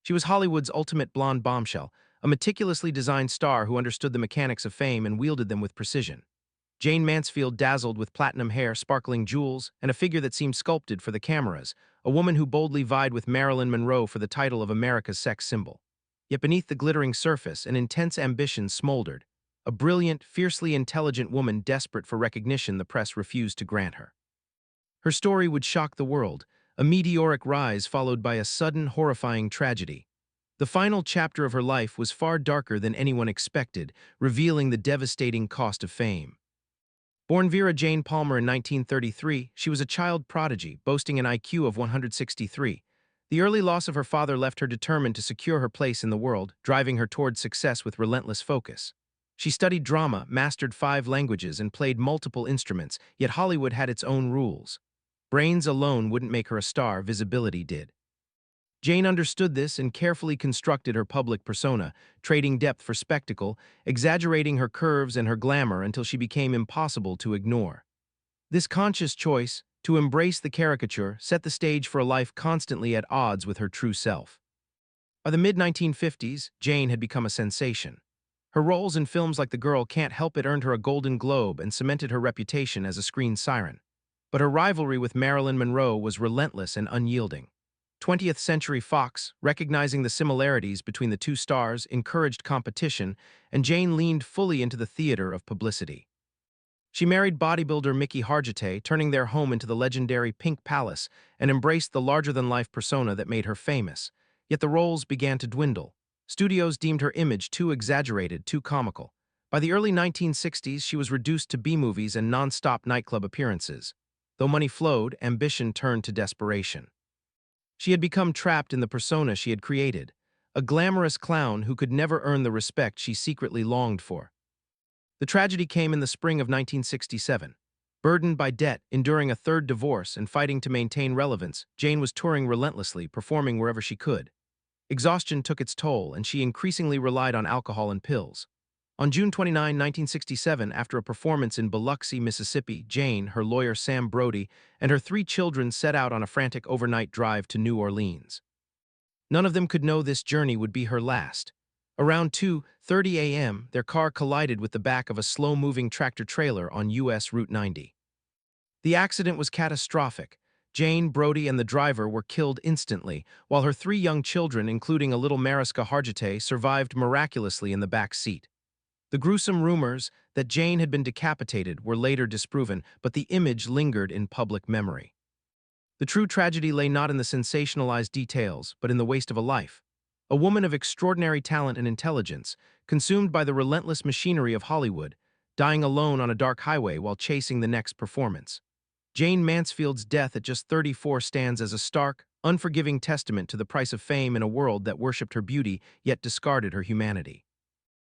She was Hollywood's ultimate blonde bombshell, a meticulously designed star who understood the mechanics of fame and wielded them with precision. Jayne Mansfield dazzled with platinum hair, sparkling jewels, and a figure that seemed sculpted for the cameras, a woman who boldly vied with Marilyn Monroe for the title of America's sex symbol. Yet beneath the glittering surface, an intense ambition smoldered, a brilliant, fiercely intelligent woman desperate for recognition the press refused to grant her. Her story would shock the world, a meteoric rise followed by a sudden, horrifying tragedy. The final chapter of her life was far darker than anyone expected, revealing the devastating cost of fame. Born Vera Jane Palmer in 1933, she was a child prodigy, boasting an IQ of 163. The early loss of her father left her determined to secure her place in the world, driving her toward success with relentless focus. She studied drama, mastered 5 languages, and played multiple instruments, yet Hollywood had its own rules. Brains alone wouldn't make her a star, visibility did. Jane understood this and carefully constructed her public persona, trading depth for spectacle, exaggerating her curves and her glamour until she became impossible to ignore. This conscious choice, to embrace the caricature, set the stage for a life constantly at odds with her true self. By the mid-1950s, Jane had become a sensation. Her roles in films like The Girl Can't Help It earned her a Golden Globe and cemented her reputation as a screen siren. But her rivalry with Marilyn Monroe was relentless and unyielding. 20th Century Fox, recognizing the similarities between the two stars, encouraged competition, and Jane leaned fully into the theater of publicity. She married bodybuilder Mickey Hargitay, turning their home into the legendary Pink Palace, and embraced the larger-than-life persona that made her famous. Yet the roles began to dwindle. Studios deemed her image too exaggerated, too comical. By the early 1960s, she was reduced to B-movies and non-stop nightclub appearances. Though money flowed, ambition turned to desperation. She had become trapped in the persona she had created, a glamorous clown who could never earn the respect she secretly longed for. The tragedy came in the spring of 1967. Burdened by debt, enduring a third divorce, and fighting to maintain relevance, Jane was touring relentlessly, performing wherever she could. Exhaustion took its toll, and she increasingly relied on alcohol and pills. On June 29, 1967, after a performance in Biloxi, Mississippi, Jane, her lawyer Sam Brody, and her 3 children set out on a frantic overnight drive to New Orleans. None of them could know this journey would be her last. Around 2:30 a.m., their car collided with the back of a slow-moving tractor-trailer on U.S. Route 90. The accident was catastrophic. Jane, Brody, and the driver were killed instantly, while her 3 young children, including a little Mariska Hargitay, survived miraculously in the back seat. The gruesome rumors that Jane had been decapitated were later disproven, but the image lingered in public memory. The true tragedy lay not in the sensationalized details, but in the waste of a life. A woman of extraordinary talent and intelligence, consumed by the relentless machinery of Hollywood, dying alone on a dark highway while chasing the next performance. Jayne Mansfield's death at just 34 stands as a stark, unforgiving testament to the price of fame in a world that worshipped her beauty yet discarded her humanity.